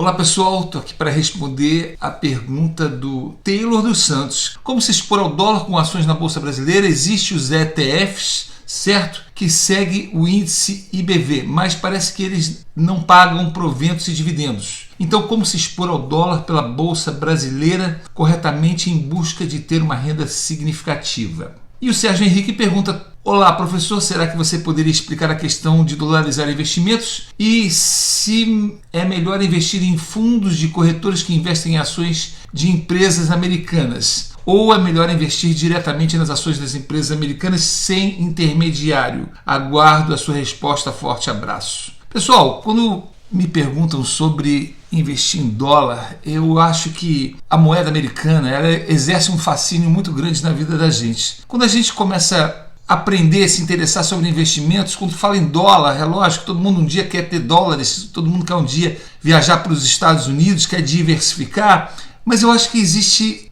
Olá pessoal, estou aqui para responder a pergunta do Taylor dos Santos. Como se expor ao dólar com ações na Bolsa Brasileira? Existem os ETFs, certo? Que segue o índice IBV, mas parece que eles não pagam proventos e dividendos. Então, como se expor ao dólar pela Bolsa Brasileira corretamente em busca de ter uma renda significativa? E o Sérgio Henrique pergunta: olá professor, será que você poderia explicar a questão de dolarizar investimentos? E se é melhor investir em fundos de corretores que investem em ações de empresas americanas? Ou é melhor investir diretamente nas ações das empresas americanas sem intermediário? Aguardo a sua resposta. Forte abraço. Pessoal, quando me perguntam sobre investir em dólar, eu acho que a moeda americana ela exerce um fascínio muito grande na vida da gente. Quando a gente começa a aprender a se interessar sobre investimentos, quando fala em dólar, é lógico que todo mundo um dia quer ter dólares, todo mundo quer um dia viajar para os Estados Unidos, quer diversificar, mas eu acho que existe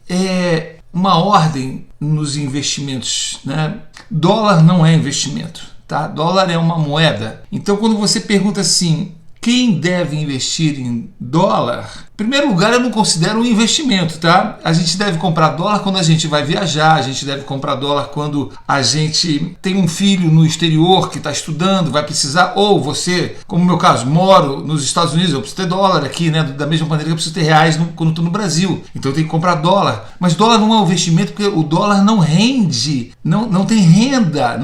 uma ordem nos investimentos, né? Dólar não é investimento, tá? Dólar é uma moeda. Então, quando você pergunta assim, quem deve investir em dólar? Em primeiro lugar, eu não considero um investimento, tá? A gente deve comprar dólar quando a gente vai viajar, a gente deve comprar dólar quando a gente tem um filho no exterior que está estudando, vai precisar, ou você, como no meu caso, moro nos Estados Unidos, eu preciso ter dólar aqui, né? Da mesma maneira que eu preciso ter reais quando estou no Brasil, então eu tenho que comprar dólar. Mas dólar não é um investimento porque o dólar não rende, não tem renda,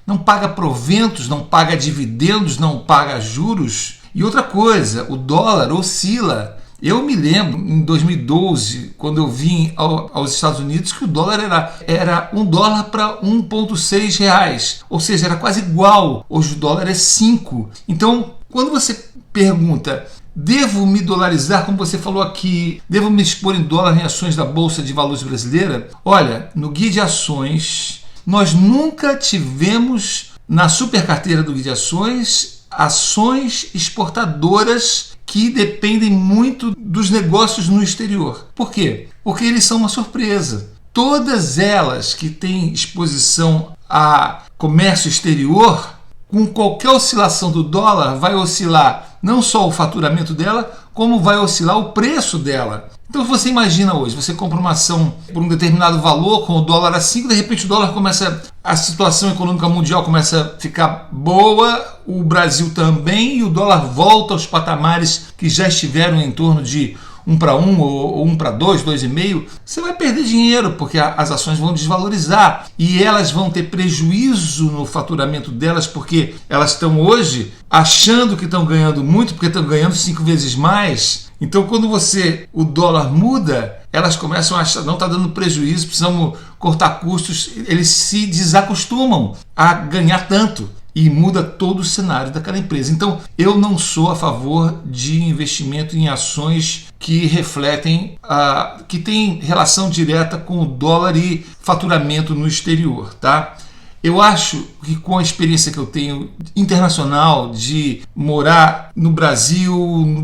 não paga proventos, não paga dividendos, não paga juros. E outra coisa, o dólar oscila. Eu me lembro, em 2012, quando eu vim aos Estados Unidos, que o dólar era $1 para 1,6 reais. Ou seja, era quase igual. Hoje o dólar é 5. Então, quando você pergunta, devo me dolarizar, como você falou aqui, devo me expor em dólar em ações da Bolsa de Valores brasileira? Olha, no Guia de Ações, nós nunca tivemos na super carteira do Guia de ações exportadoras que dependem muito dos negócios no exterior. Por quê? Porque eles são uma surpresa. Todas elas que têm exposição a comércio exterior, com qualquer oscilação do dólar, vai oscilar não só o faturamento dela, como vai oscilar o preço dela. Então você imagina hoje, você compra uma ação por um determinado valor, com o dólar a 5, de repente o dólar a situação econômica mundial começa a ficar boa, o Brasil também, e o dólar volta aos patamares que já estiveram em torno de 1 para 1 ou 1 para 2, 2,5, você vai perder dinheiro, porque as ações vão desvalorizar e elas vão ter prejuízo no faturamento delas, porque elas estão hoje achando que estão ganhando muito, porque estão ganhando 5 vezes mais. Então, quando o dólar muda, elas começam a achar, não está dando prejuízo, precisamos cortar custos, eles se desacostumam a ganhar tanto. E muda todo o cenário daquela empresa. Então, eu não sou a favor de investimento em ações que refletem, que têm relação direta com o dólar e faturamento no exterior, tá? Eu acho que com a experiência que eu tenho internacional de morar no Brasil,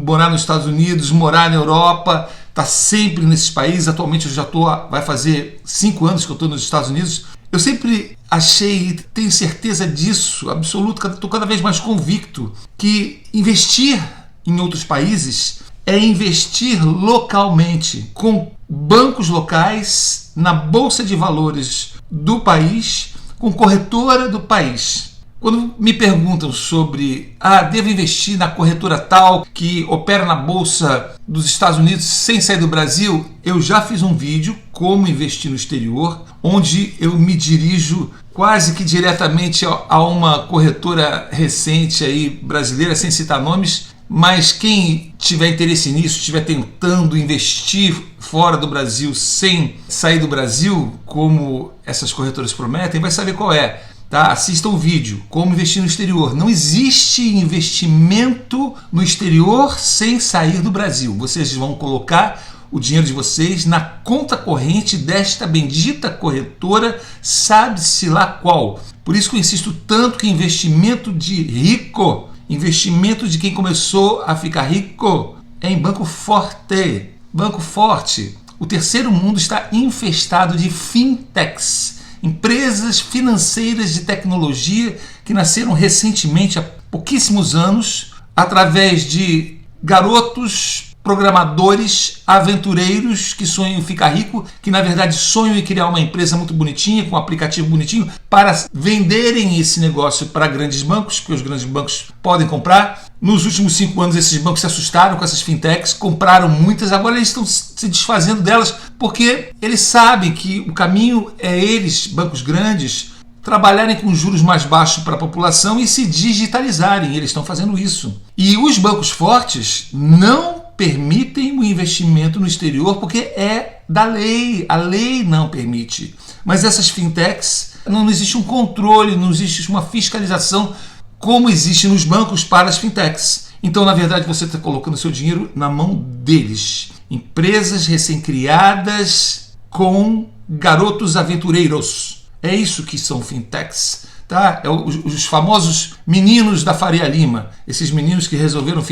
morar nos Estados Unidos, morar na Europa, tá sempre nesses países. Atualmente eu vai fazer 5 anos que eu estou nos Estados Unidos. Eu sempre achei, tenho certeza disso, absoluto, estou cada vez mais convicto que investir em outros países é investir localmente, com bancos locais, na Bolsa de Valores do país, com corretora do país. Quando me perguntam sobre, devo investir na corretora tal que opera na Bolsa dos Estados Unidos sem sair do Brasil, eu já fiz um vídeo, como investir no exterior, onde eu me dirijo quase que diretamente a uma corretora recente aí brasileira, sem citar nomes, mas quem tiver interesse nisso, estiver tentando investir fora do Brasil sem sair do Brasil, como essas corretoras prometem, vai saber qual é. Tá? Assista o vídeo, como investir no exterior. Não existe investimento no exterior sem sair do Brasil. Vocês vão colocar o dinheiro de vocês na conta corrente desta bendita corretora, sabe-se lá qual. Por isso que eu insisto tanto que investimento de rico, investimento de quem começou a ficar rico, é em banco forte. Banco forte. O terceiro mundo está infestado de fintechs, empresas financeiras de tecnologia que nasceram recentemente, há pouquíssimos anos, através de garotos programadores, aventureiros que sonham em ficar rico, que na verdade sonham em criar uma empresa muito bonitinha, com um aplicativo bonitinho, para venderem esse negócio para grandes bancos, porque os grandes bancos podem comprar. Nos últimos 5 anos esses bancos se assustaram com essas fintechs, compraram muitas, agora eles estão se desfazendo delas, porque eles sabem que o caminho é eles, bancos grandes, trabalharem com juros mais baixos para a população e se digitalizarem. Eles estão fazendo isso. E os bancos fortes não permitem o investimento no exterior porque é da lei. A lei não permite. Mas essas fintechs, não existe um controle, não existe uma fiscalização como existe nos bancos para as fintechs. Então, na verdade, você está colocando seu dinheiro na mão deles. Empresas recém-criadas com garotos aventureiros. É isso que são fintechs. Tá? Os famosos meninos da Faria Lima, esses meninos que resolveram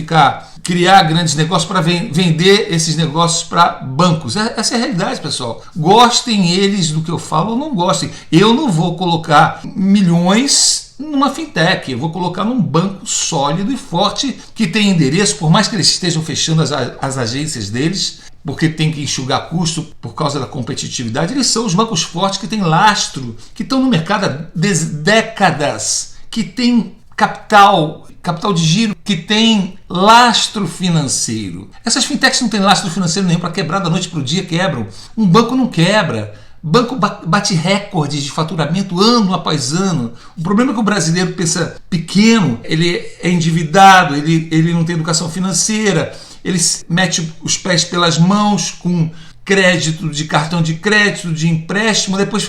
criar grandes negócios para vender esses negócios para bancos. Essa é a realidade, pessoal. Gostem eles do que eu falo ou não gostem. Eu não vou colocar milhões numa fintech, eu vou colocar num banco sólido e forte que tem endereço, por mais que eles estejam fechando as agências deles, porque tem que enxugar custo por causa da competitividade. Eles são os bancos fortes que têm lastro, que estão no mercado há décadas, que têm capital de giro, que tem lastro financeiro. Essas fintechs não têm lastro financeiro nenhum, para quebrar da noite para o dia quebram. Um banco não quebra. Banco bate recordes de faturamento ano após ano. O problema é que o brasileiro pensa pequeno, ele é endividado, ele não tem educação financeira, ele mete os pés pelas mãos com crédito de cartão de crédito, de empréstimo, depois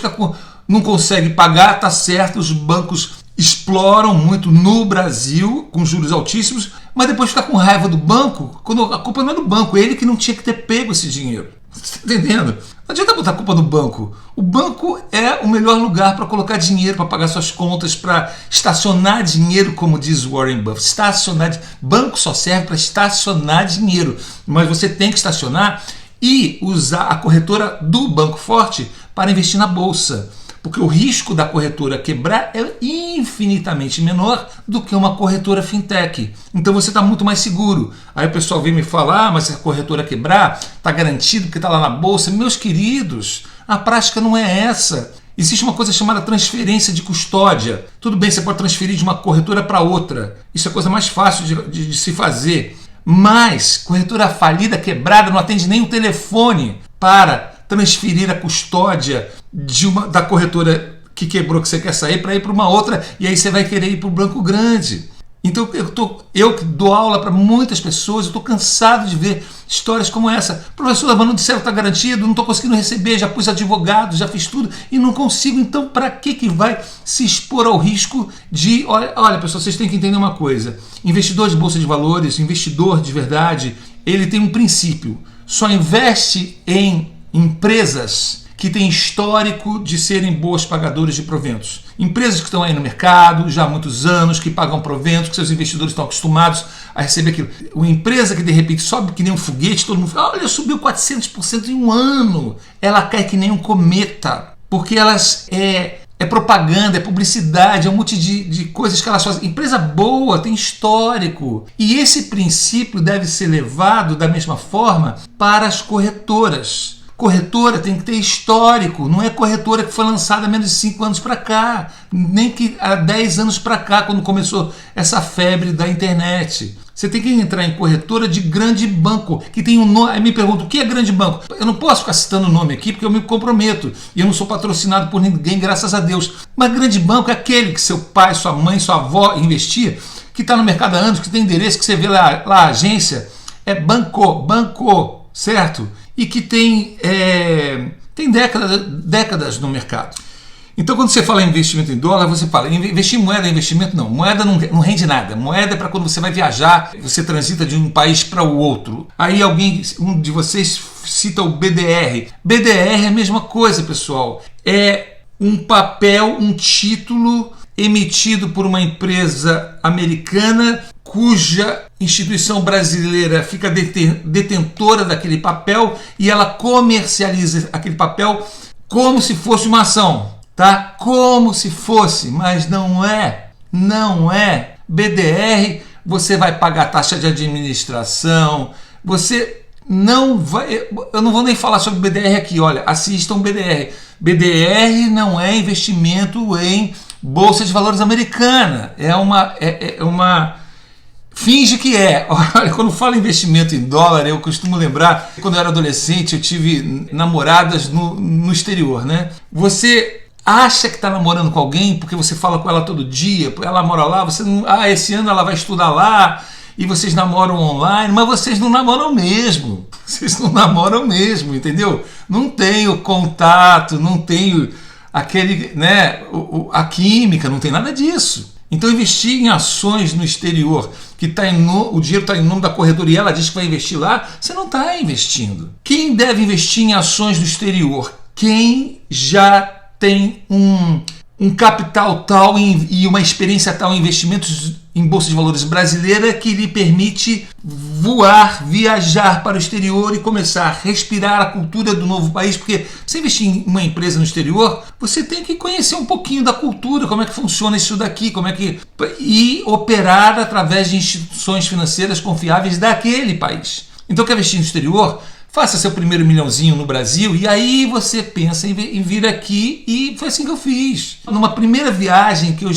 não consegue pagar, tá certo, os bancos exploram muito no Brasil, com juros altíssimos, mas depois fica com raiva do banco, quando a culpa não é do banco, ele que não tinha que ter pego esse dinheiro. Você está entendendo? Não adianta botar a culpa no banco. O banco é o melhor lugar para colocar dinheiro, para pagar suas contas, para estacionar dinheiro, como diz Warren Buffett. Banco só serve para estacionar dinheiro, mas você tem que estacionar e usar a corretora do banco forte para investir na bolsa. Porque o risco da corretora quebrar é infinitamente menor do que uma corretora fintech. Então você está muito mais seguro. Aí o pessoal vem me falar, mas se a corretora quebrar, está garantido que está lá na bolsa. Meus queridos, a prática não é essa. Existe uma coisa chamada transferência de custódia. Tudo bem, você pode transferir de uma corretora para outra. Isso é a coisa mais fácil de se fazer. Mas corretora falida, quebrada, não atende nem o telefone para transferir a custódia da corretora que quebrou, que você quer sair, para ir para uma outra, e aí você vai querer ir para o banco grande. Então eu que dou aula para muitas pessoas, eu estou cansado de ver histórias como essa. Professor, mas não disseram que está garantido, não estou conseguindo receber, já pus advogado, já fiz tudo e não consigo. Então para que vai se expor ao risco de... Olha pessoal, vocês têm que entender uma coisa. Investidor de bolsa de valores, investidor de verdade, ele tem um princípio. Só investe em empresas que têm histórico de serem boas pagadoras de proventos. Empresas que estão aí no mercado já há muitos anos, que pagam proventos, que seus investidores estão acostumados a receber aquilo. Uma empresa que de repente sobe que nem um foguete, todo mundo fala, olha, subiu 400% em um ano. Ela cai que nem um cometa, porque elas é propaganda, é publicidade, é um monte de coisas que elas fazem. Empresa boa, tem histórico. E esse princípio deve ser levado da mesma forma para as corretoras. Corretora tem que ter histórico, não é corretora que foi lançada há menos de 5 anos para cá, nem que há 10 anos para cá, quando começou essa febre da internet. Você tem que entrar em corretora de grande banco, que tem um nome. Aí me pergunto, o que é grande banco? Eu não posso ficar citando o nome aqui, porque eu me comprometo, e eu não sou patrocinado por ninguém, graças a Deus. Mas grande banco é aquele que seu pai, sua mãe, sua avó investia, que está no mercado há anos, que tem endereço, que você vê lá a agência, é banco, certo? E que tem décadas no mercado. Então, quando você fala em investimento em dólar, você fala, investir em moeda é investimento? Não, moeda não rende nada. Moeda é para quando você vai viajar, você transita de um país para o outro. Aí um de vocês cita o BDR. BDR é a mesma coisa, pessoal. É um papel, um título emitido por uma empresa americana cuja instituição brasileira fica detentora daquele papel e ela comercializa aquele papel como se fosse uma ação, tá? Como se fosse, mas não é. BDR você vai pagar taxa de administração, você não vai... Eu não vou nem falar sobre BDR aqui, olha, assistam BDR. BDR não é investimento em Bolsa de Valores americana, é uma finge que é. Olha, quando falo investimento em dólar, eu costumo lembrar, quando eu era adolescente, eu tive namoradas no exterior, né? Você acha que está namorando com alguém porque você fala com ela todo dia, ela mora lá, você não, esse ano ela vai estudar lá e vocês namoram online, mas vocês não namoram mesmo. Vocês não namoram mesmo, entendeu? Não tem o contato, não tem aquele, né, a química, não tem nada disso. Então, investir em ações no exterior, que o dinheiro está em nome da corretora e ela diz que vai investir lá, você não está investindo. Quem deve investir em ações no exterior? Quem já tem um capital tal e uma experiência tal em investimentos em Bolsa de Valores brasileira que lhe permite voar, viajar para o exterior e começar a respirar a cultura do novo país, porque você investir em uma empresa no exterior, você tem que conhecer um pouquinho da cultura, como é que funciona isso daqui, e operar através de instituições financeiras confiáveis daquele país. Então, quer investir no exterior? Faça seu primeiro milhãozinho no Brasil e aí você pensa em vir aqui, e foi assim que eu fiz. Numa primeira viagem que eu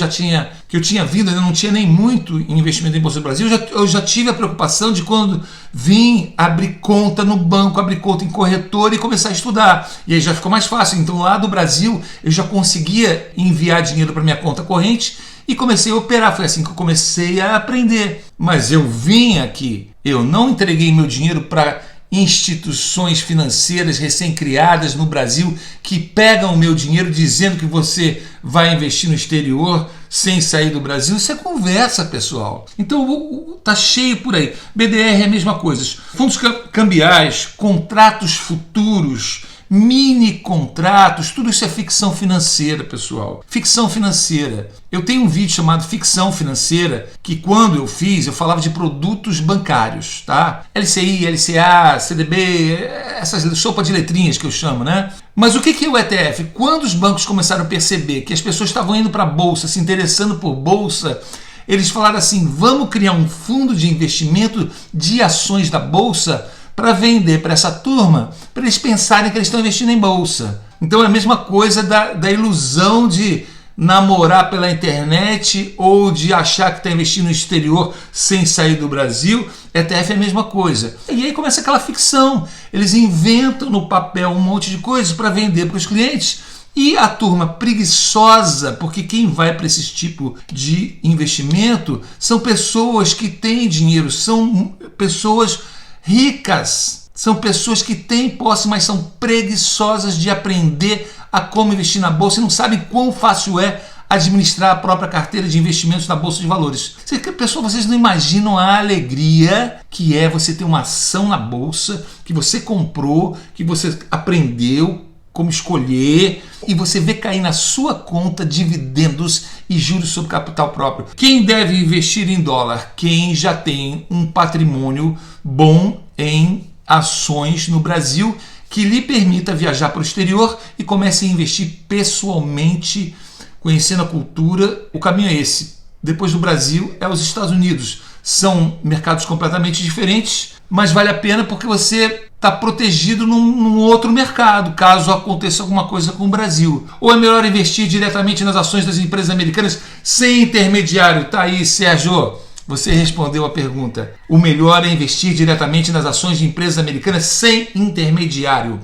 tinha vindo, eu não tinha nem muito investimento em Bolsa do Brasil, eu já tive a preocupação de quando vim abrir conta no banco, abrir conta em corretora e começar a estudar. E aí já ficou mais fácil. Então lá do Brasil eu já conseguia enviar dinheiro para minha conta corrente e comecei a operar. Foi assim que eu comecei a aprender. Mas eu vim aqui, eu não entreguei meu dinheiro para instituições financeiras recém-criadas no Brasil que pegam o meu dinheiro dizendo que você vai investir no exterior sem sair do Brasil. Isso é conversa, pessoal. Então tá cheio por aí. BDR é a mesma coisa. Fundos cambiais, contratos futuros, mini contratos, tudo isso é ficção financeira, pessoal. Ficção financeira. Eu tenho um vídeo chamado Ficção Financeira, que quando eu fiz, eu falava de produtos bancários, tá? LCI, LCA, CDB, essas sopa de letrinhas que eu chamo, né? Mas o que é o ETF? Quando os bancos começaram a perceber que as pessoas estavam indo para a bolsa, se interessando por bolsa, eles falaram assim: vamos criar um fundo de investimento de ações da bolsa para vender para essa turma, para eles pensarem que eles estão investindo em bolsa. Então é a mesma coisa da ilusão de namorar pela internet ou de achar que está investindo no exterior sem sair do Brasil. ETF é a mesma coisa. E aí começa aquela ficção. Eles inventam no papel um monte de coisas para vender para os clientes. E a turma preguiçosa, porque quem vai para esse tipo de investimento são pessoas que têm dinheiro, são pessoas ricas, são pessoas que têm posse, mas são preguiçosas de aprender a como investir na bolsa e não sabem quão fácil é administrar a própria carteira de investimentos na Bolsa de Valores. Pessoal, vocês não imaginam a alegria que é você ter uma ação na bolsa que você comprou, que você aprendeu como escolher, e você vê cair na sua conta dividendos e juros sobre capital próprio. Quem deve investir em dólar? Quem já tem um patrimônio bom em ações no Brasil que lhe permita viajar para o exterior e comece a investir pessoalmente, conhecendo a cultura. O caminho é esse. Depois do Brasil é os Estados Unidos. São mercados completamente diferentes, mas vale a pena porque você está protegido num outro mercado, caso aconteça alguma coisa com o Brasil. Ou é melhor investir diretamente nas ações das empresas americanas sem intermediário? Tá aí, Sérgio. Você respondeu a pergunta. O melhor é investir diretamente nas ações de empresas americanas sem intermediário.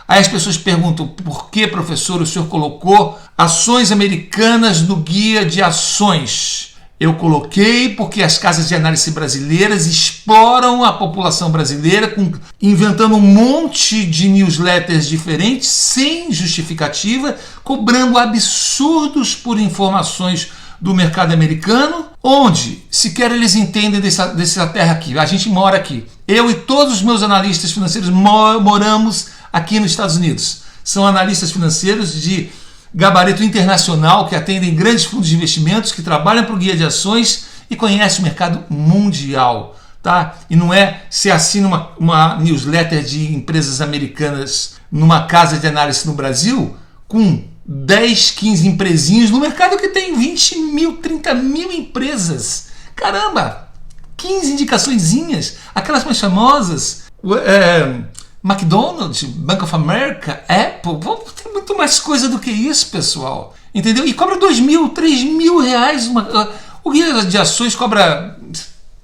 Aí as pessoas perguntam: por que, professor, o senhor colocou ações americanas no guia de ações? Eu coloquei porque as casas de análise brasileiras exploram a população brasileira inventando um monte de newsletters diferentes, sem justificativa, cobrando absurdos por informações do mercado americano, onde sequer eles entendem dessa terra aqui. A gente mora aqui. Eu e todos os meus analistas financeiros moramos aqui nos Estados Unidos. São analistas financeiros de gabarito internacional, que atendem grandes fundos de investimentos, que trabalham para o guia de ações e conhecem o mercado mundial. Tá? E não é se assina uma newsletter de empresas americanas numa casa de análise no Brasil com 10, 15 empresinhos no mercado que tem 20 mil, 30 mil empresas. Caramba! 15 indicaçõezinhas, aquelas mais famosas, McDonald's, Bank of America, Apple, tem muito mais coisa do que isso, pessoal. Entendeu? E cobra 2 mil, 3 mil reais. O guia de ações cobra,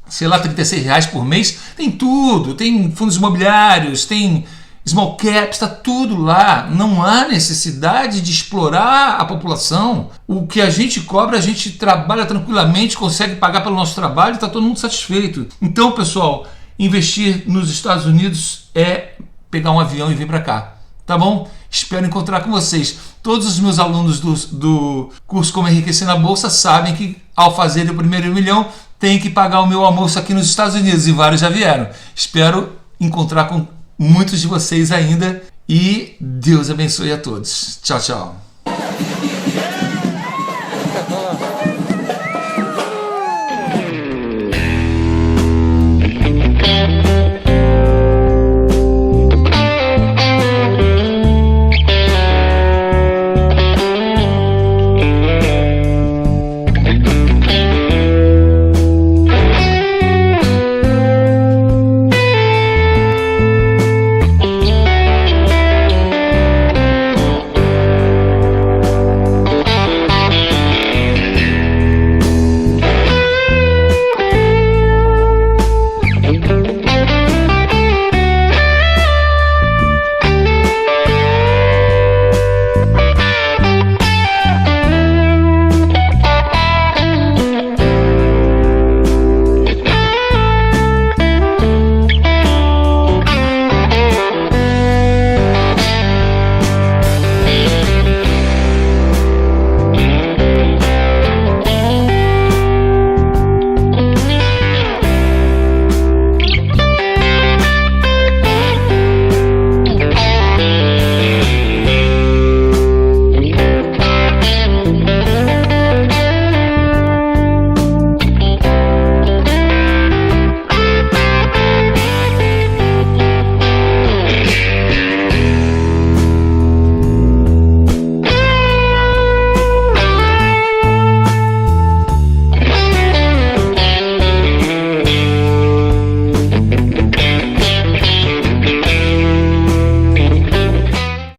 sei lá, 36 reais por mês. Tem tudo, tem fundos imobiliários, tem small caps, está tudo lá. Não há necessidade de explorar a população. O que a gente cobra, a gente trabalha tranquilamente, consegue pagar pelo nosso trabalho e está todo mundo satisfeito. Então, pessoal, investir nos Estados Unidos é pegar um avião e vir para cá. Tá bom? Espero encontrar com vocês. Todos os meus alunos do curso Como Enriquecer na Bolsa sabem que ao fazer o primeiro milhão tem que pagar o meu almoço aqui nos Estados Unidos, e vários já vieram. Espero encontrar com muitos de vocês ainda e Deus abençoe a todos. Tchau, tchau.